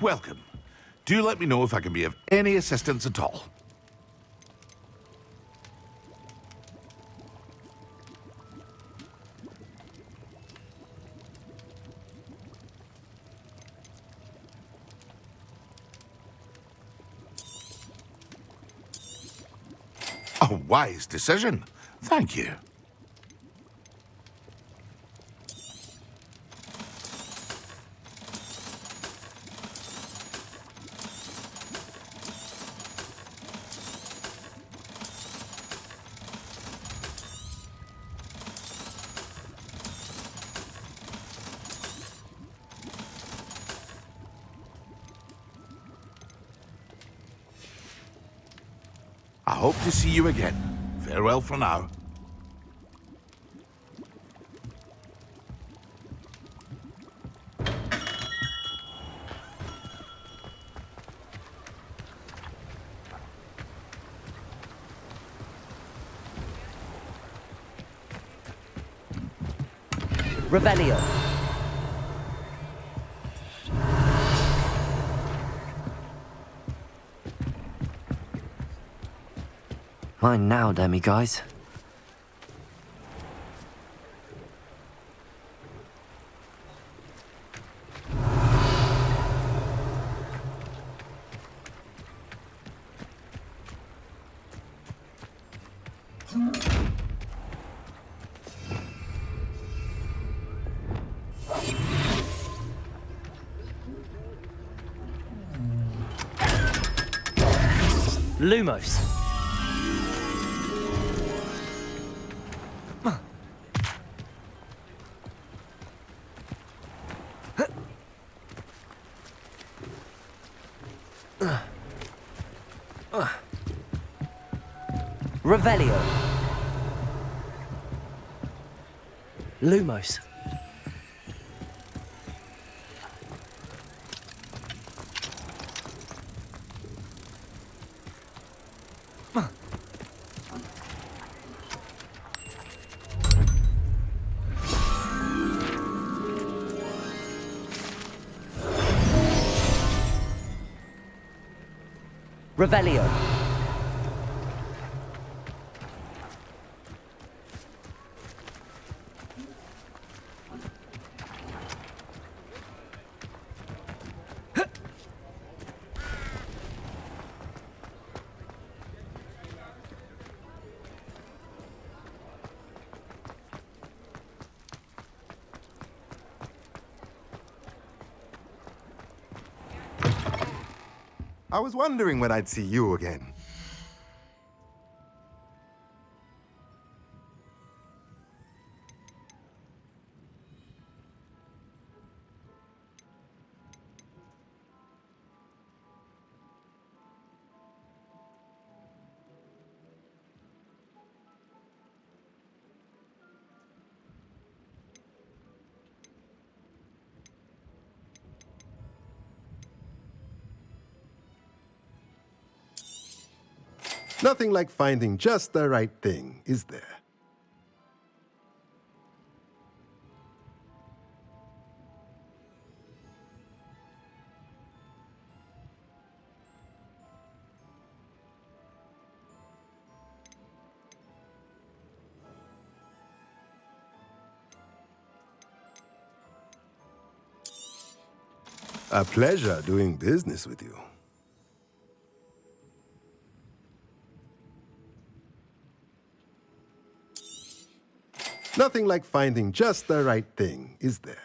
Welcome. Do let me know if I can be of any assistance at all. A wise decision. Thank you. I hope to see you again. Farewell for now. Revelio. Mine now, demi-guys. Lumos. Revelio. Lumos. Revelio. I was wondering when I'd see you again. Nothing like finding just the right thing, is there? A pleasure doing business with you. Nothing like finding just the right thing, is there?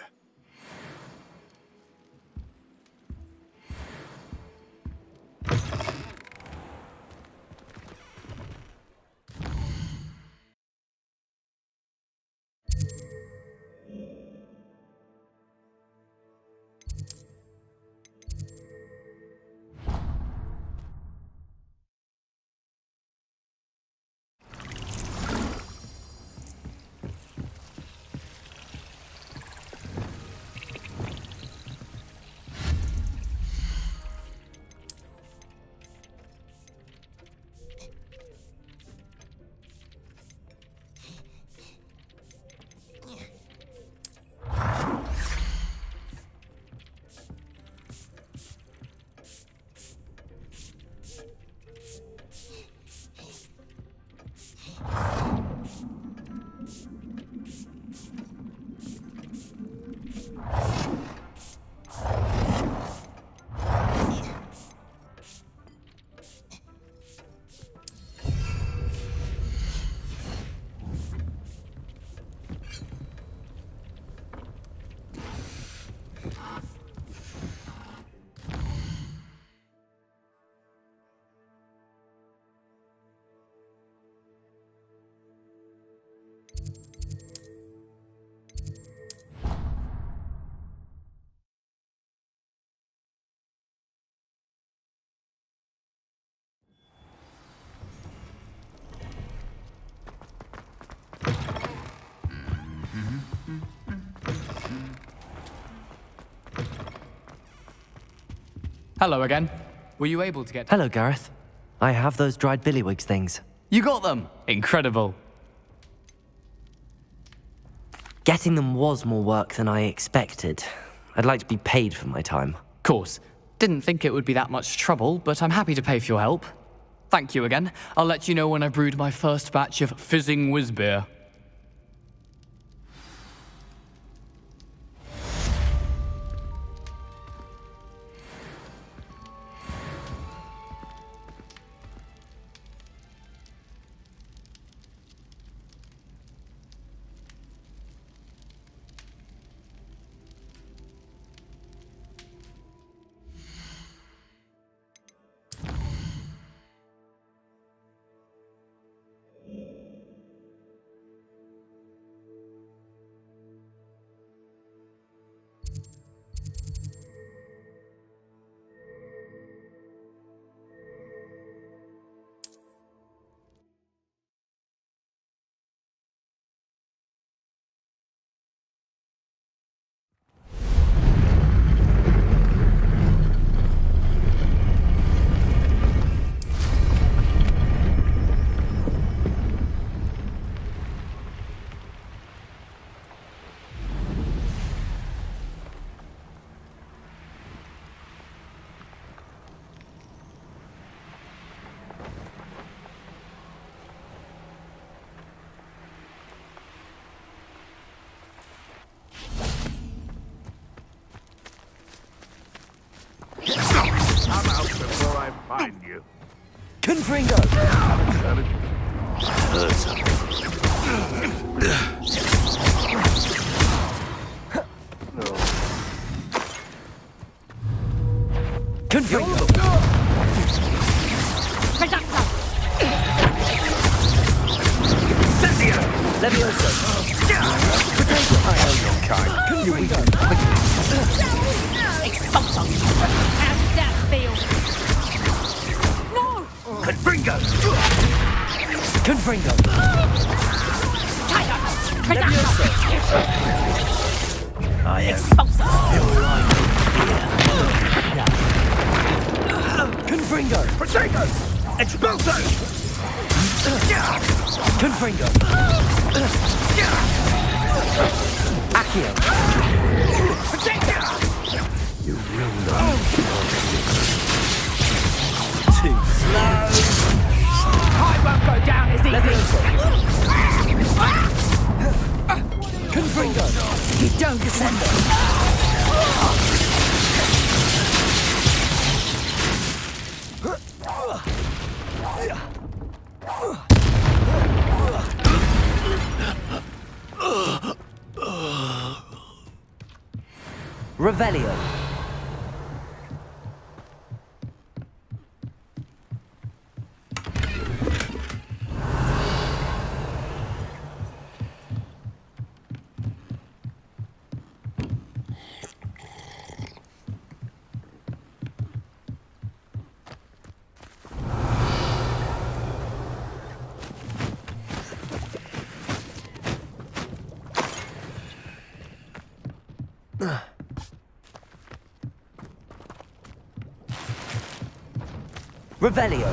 Hello again. Were you able to get... Hello, Gareth. I have those dried billywigs things. You got them! Incredible. Getting them was more work than I expected. I'd like to be paid for my time. Course. Didn't think it would be that much trouble, but I'm happy to pay for your help. Thank you again. I'll let you know when I've brewed my first batch of fizzing whiz beer. I'm out before I find you. Confringo! Confringo! Levioso! Potato! I know your kind. Confringo! Expulso! How did that feel? No! Confringo! Confringo! Levioso! I am Expulso! Confringo! Potato! Expulso! Confringo! Accio! You will not. Too slow! I won't go down as easy! Levioso! Confringo! You don't descend! Revelio! Revelio!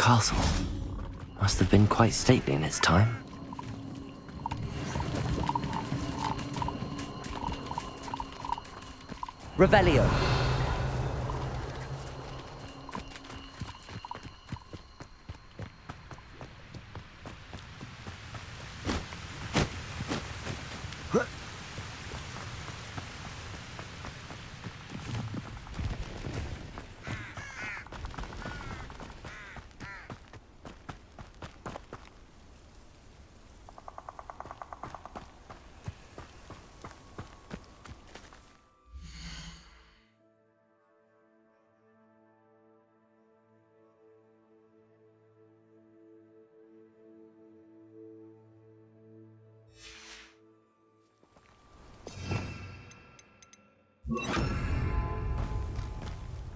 castle. Must have been quite stately in its time. Revelio.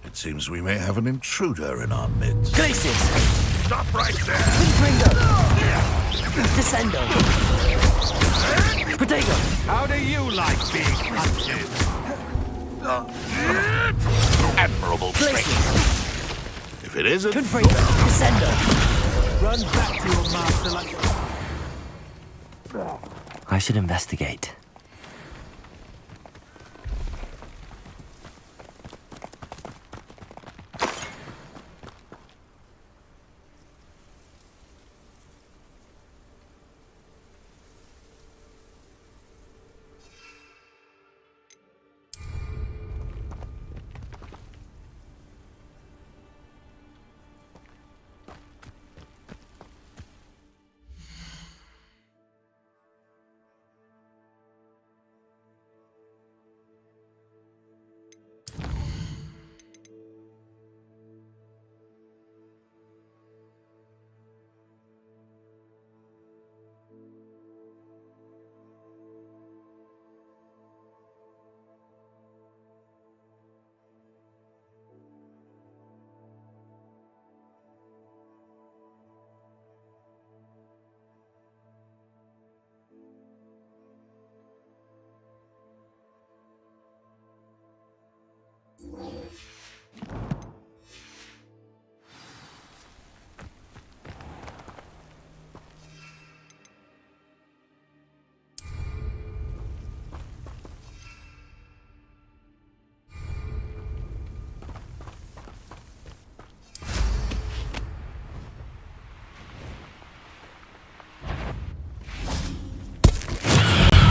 It seems we may have an intruder in our midst. Glacius! Stop right there! Confringo! Descendo! Protego! How do you like being hunted? Admirable trick. Glacius! If it isn't, Confringo! Descendo! Run back to your master like... I should investigate.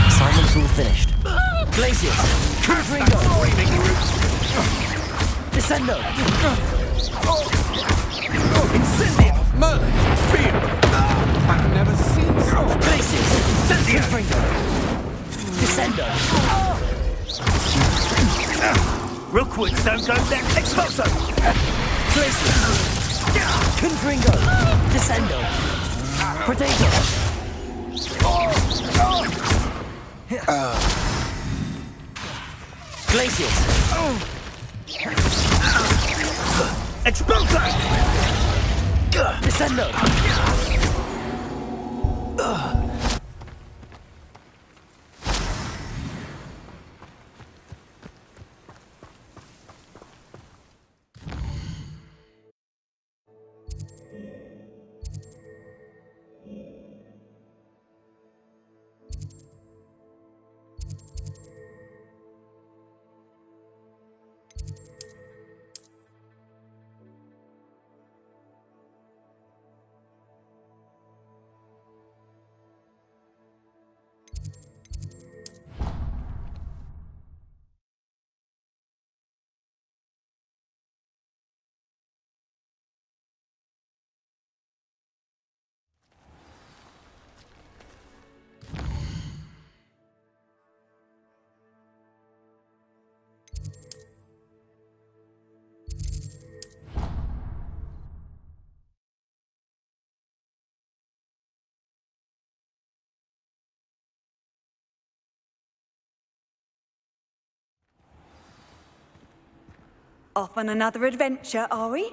Assignment's all finished. Glacius! Confringo! Descendo! Incendio! Merlin! Fear! I've never seen such... Glacius! Confringo! Descendo! Real quick, don't go there. Expulso! Glacius! Confringo! Descendo! Protego! Glacius! Expulso! Descendo! Off on another adventure, are we?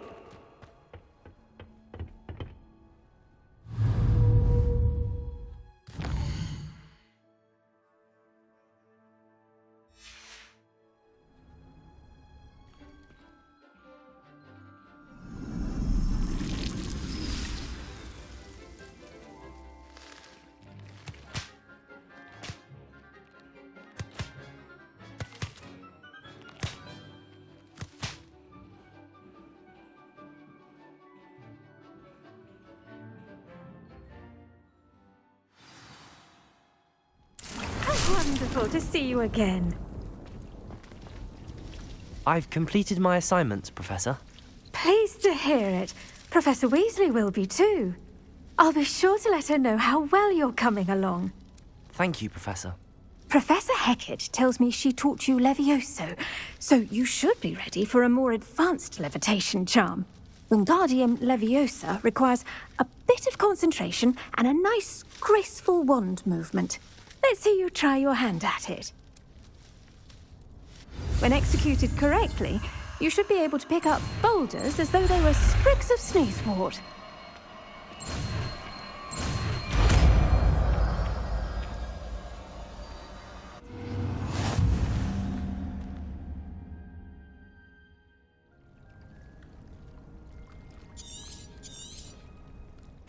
Wonderful to see you again. I've completed my assignments, Professor. Pleased to hear it. Professor Weasley will be too. I'll be sure to let her know how well you're coming along. Thank you, Professor. Professor Hecat tells me she taught you Levioso, so you should be ready for a more advanced levitation charm. Wingardium Leviosa requires a bit of concentration and a nice, graceful wand movement. Let's see you try your hand at it. When executed correctly, you should be able to pick up boulders as though they were sprigs of sneezewort.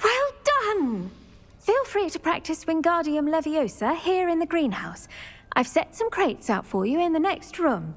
Well done! Feel free to practice Wingardium Leviosa here in the greenhouse. I've set some crates out for you in the next room.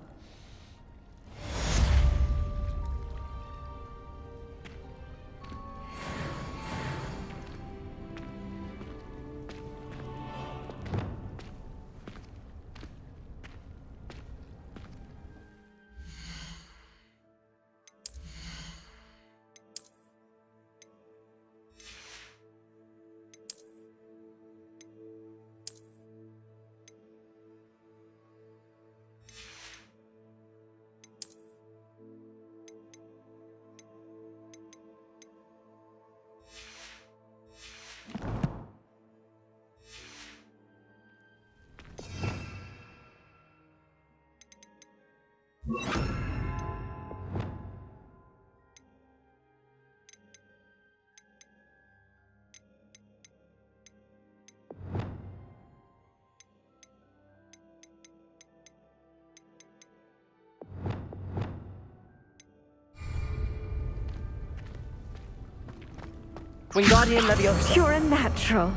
Wingardium Leviosa. You're a natural.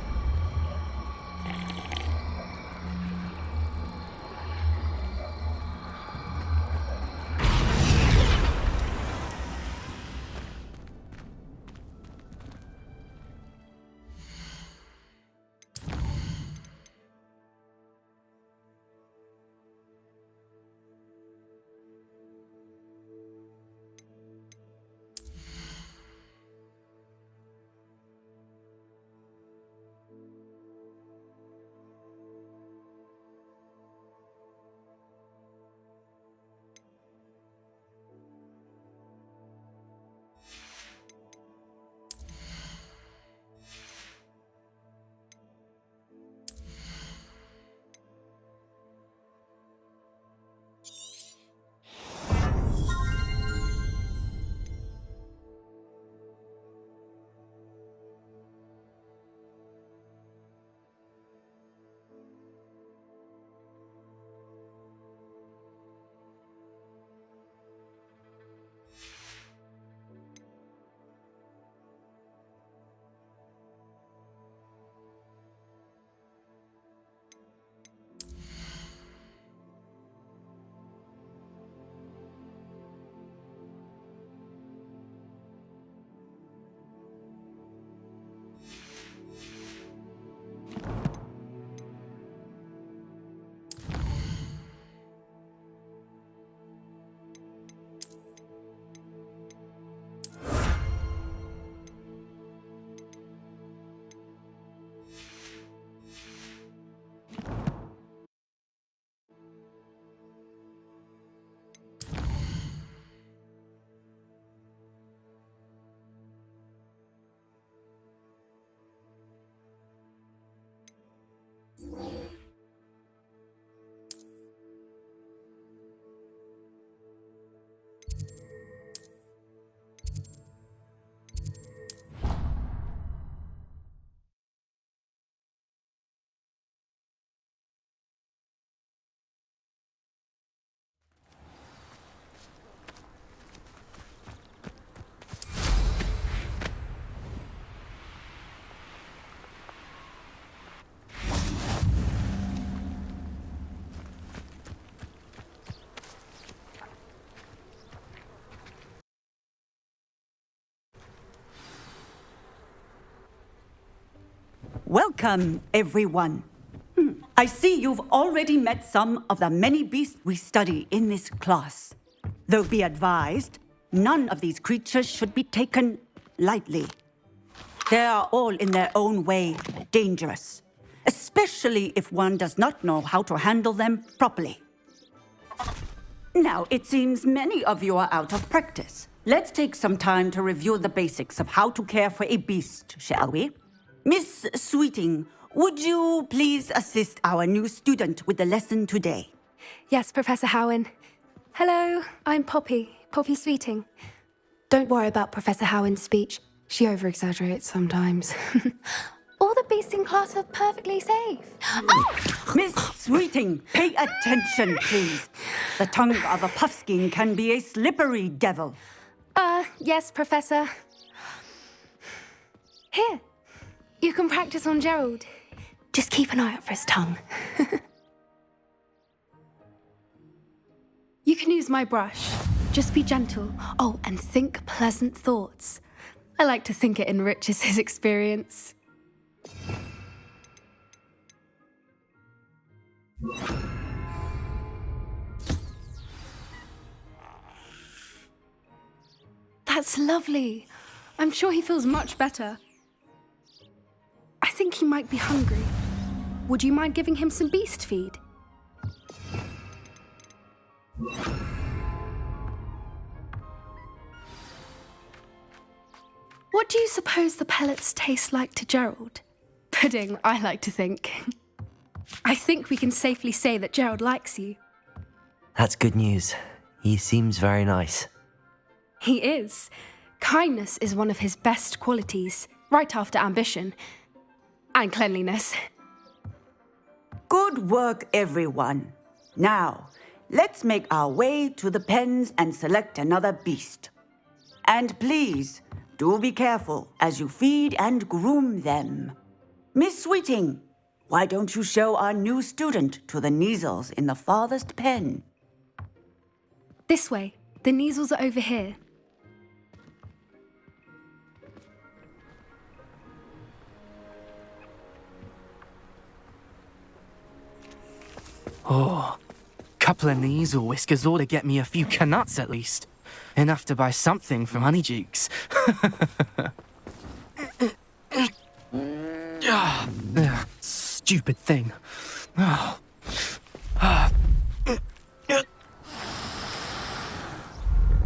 Welcome, everyone. I see you've already met some of the many beasts we study in this class. Though be advised, none of these creatures should be taken lightly. They are all in their own way dangerous, especially if one does not know how to handle them properly. Now, it seems many of you are out of practice. Let's take some time to review the basics of how to care for a beast, shall we? Miss Sweeting, would you please assist our new student with the lesson today? Yes, Professor Howen. Hello, I'm Poppy Sweeting. Don't worry about Professor Howen's speech. She over-exaggerates sometimes. All the beasts in class are perfectly safe. Oh! Miss Sweeting, pay attention, please. The tongue of a puffskein can be a slippery devil. Yes, Professor. Here, you can practice on Gerald. Just keep an eye out for his tongue. You can use my brush. Just be gentle. Oh, and think pleasant thoughts. I like to think it enriches his experience. That's lovely. I'm sure he feels much better. I think he might be hungry. Would you mind giving him some beast feed? What do you suppose the pellets taste like to Gerald? Pudding, I like to think. I think we can safely say that Gerald likes you. That's good news. He seems very nice. He is. Kindness is one of his best qualities, right after ambition. And cleanliness. Good work, everyone. Now, let's make our way to the pens and select another beast. And please, do be careful as you feed and groom them. Miss Sweeting, why don't you show our new student to the Neasels in the farthest pen? This way. The Neasels are over here. Oh, couple of Neasel whiskers ought to get me a few canuts at least. Enough to buy something from Honeydukes. Stupid thing. Oh.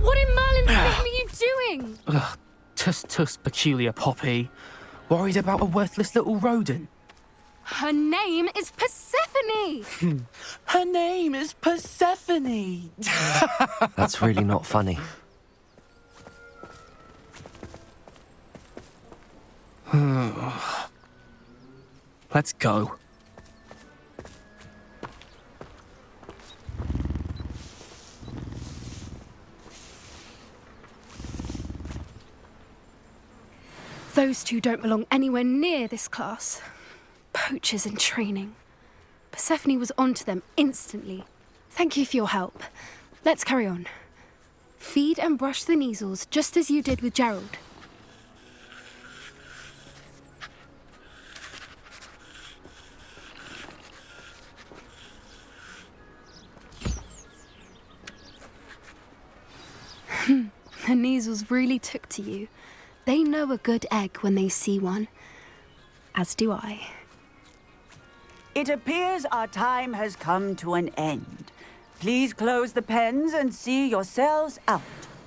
What in Merlin's name are you doing? Tuss, peculiar Poppy. Worried about a worthless little rodent. Her name is Persephone! Her name is Persephone! That's really not funny. Let's go. Those two don't belong anywhere near this class. Poachers in training. Persephone was onto them instantly. Thank you for your help. Let's carry on. Feed and brush the Neasels just as you did with Gerald. The Neasels really took to you. They know a good egg when they see one. As do I. It appears our time has come to an end. Please close the pens and see yourselves out.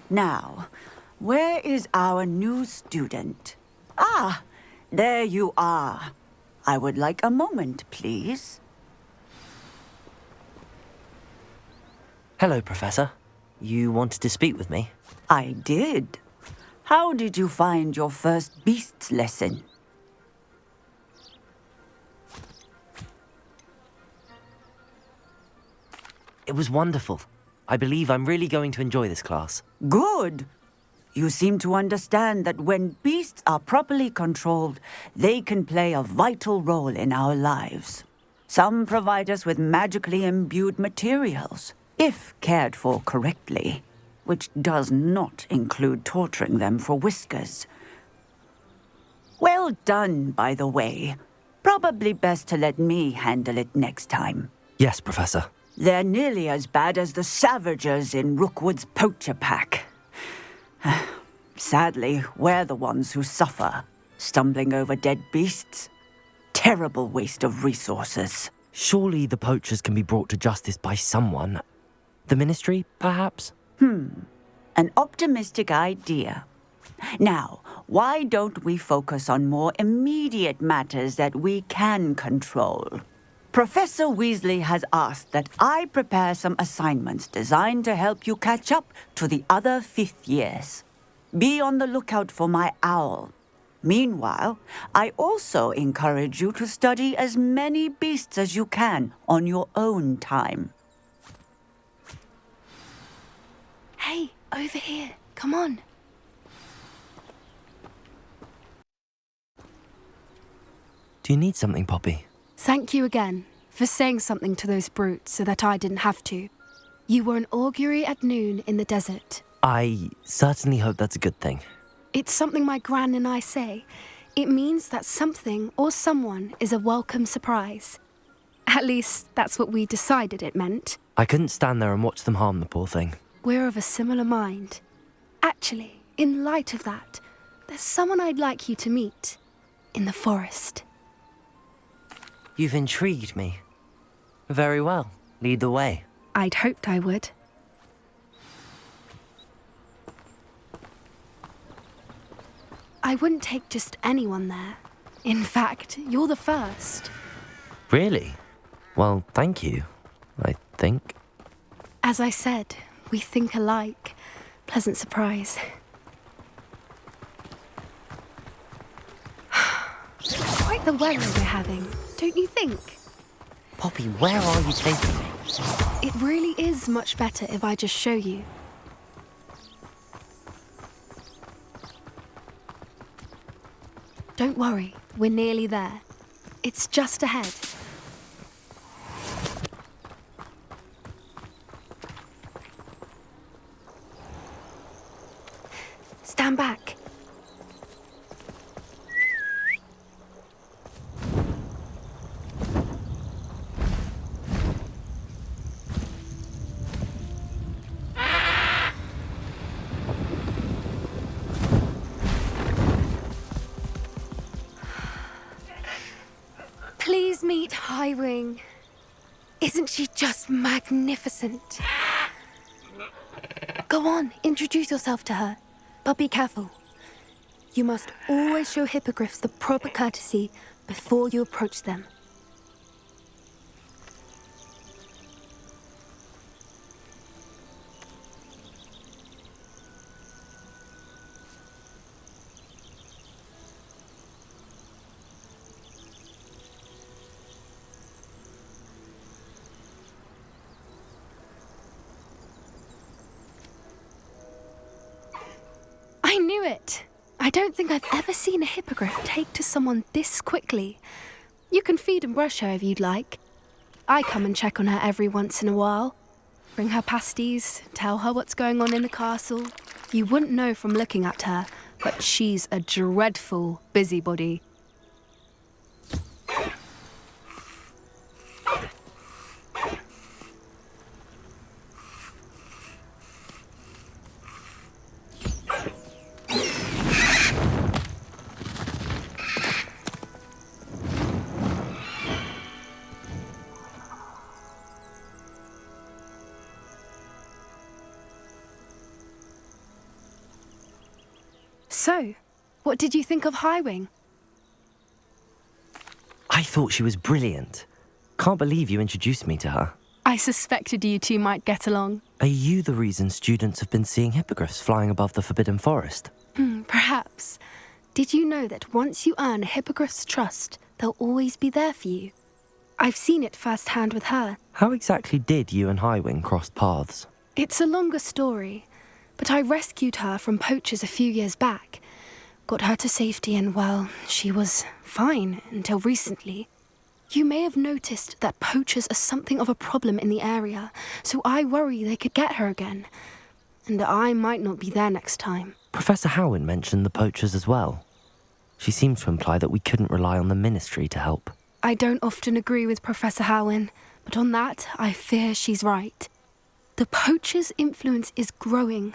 Now, where is our new student? Ah, there you are. I would like a moment, please. Hello, Professor. You wanted to speak with me? I did. How did you find your first beasts lesson? It was wonderful. I believe I'm really going to enjoy this class. Good. You seem to understand that when beasts are properly controlled, they can play a vital role in our lives. Some provide us with magically imbued materials, if cared for correctly, which does not include torturing them for whiskers. Well done, by the way. Probably best to let me handle it next time. Yes, Professor. They're nearly as bad as the Savagers in Rookwood's poacher pack. Sadly, we're the ones who suffer, stumbling over dead beasts. Terrible waste of resources. Surely the poachers can be brought to justice by someone. The Ministry, perhaps? An optimistic idea. Now, why don't we focus on more immediate matters that we can control? Professor Weasley has asked that I prepare some assignments designed to help you catch up to the other fifth years. Be on the lookout for my owl. Meanwhile, I also encourage you to study as many beasts as you can on your own time. Hey, over here. Come on. Do you need something, Poppy? Thank you again for saying something to those brutes so that I didn't have to. You were an augury at noon in the desert. I certainly hope that's a good thing. It's something my gran and I say. It means that something or someone is a welcome surprise. At least, that's what we decided it meant. I couldn't stand there and watch them harm the poor thing. We're of a similar mind. Actually, in light of that, there's someone I'd like you to meet. In the forest. You've intrigued me. Very well. Lead the way. I'd hoped I would. I wouldn't take just anyone there. In fact, you're the first. Really? Well, thank you, I think. As I said, we think alike. Pleasant surprise. Quite the weather we're having, don't you think? Poppy, where are you taking me? It really is much better if I just show you. Don't worry, we're nearly there. It's just ahead. Stand back. Please meet Highwing. Isn't she just magnificent? Go on, introduce yourself to her. But be careful. You must always show hippogriffs the proper courtesy before you approach them. I knew it! I don't think I've ever seen a hippogriff take to someone this quickly. You can feed and brush her if you'd like. I come and check on her every once in a while. Bring her pasties, tell her what's going on in the castle. You wouldn't know from looking at her, but she's a dreadful busybody. So, what did you think of Highwing? I thought she was brilliant. Can't believe you introduced me to her. I suspected you two might get along. Are you the reason students have been seeing hippogriffs flying above the Forbidden Forest? Perhaps. Did you know that once you earn a hippogriff's trust, they'll always be there for you? I've seen it firsthand with her. How exactly did you and Highwing cross paths? It's a longer story, but I rescued her from poachers a few years back. Got her to safety and, well, she was fine until recently. You may have noticed that poachers are something of a problem in the area, so I worry they could get her again. And I might not be there next time. Professor Howin mentioned the poachers as well. She seemed to imply that we couldn't rely on the Ministry to help. I don't often agree with Professor Howin, but on that, I fear she's right. The poachers' influence is growing.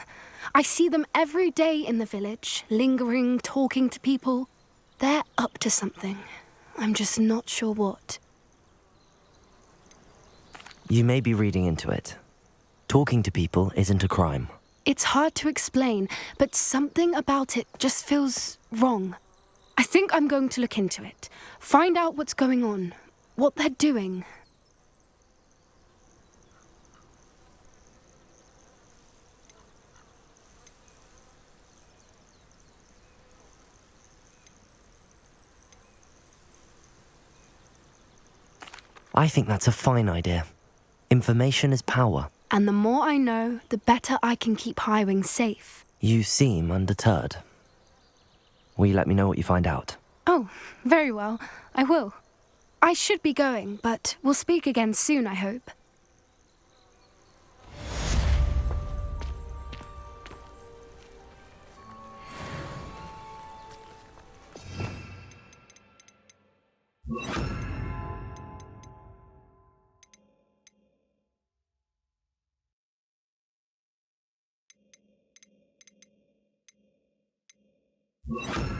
I see them every day in the village, lingering, talking to people. They're up to something. I'm just not sure what. You may be reading into it. Talking to people isn't a crime. It's hard to explain, but something about it just feels wrong. I think I'm going to look into it, find out what's going on, what they're doing. I think that's a fine idea. Information is power. And the more I know, the better I can keep Highwing safe. You seem undeterred. Will you let me know what you find out? Oh, very well. I will. I should be going, but we'll speak again soon, I hope. You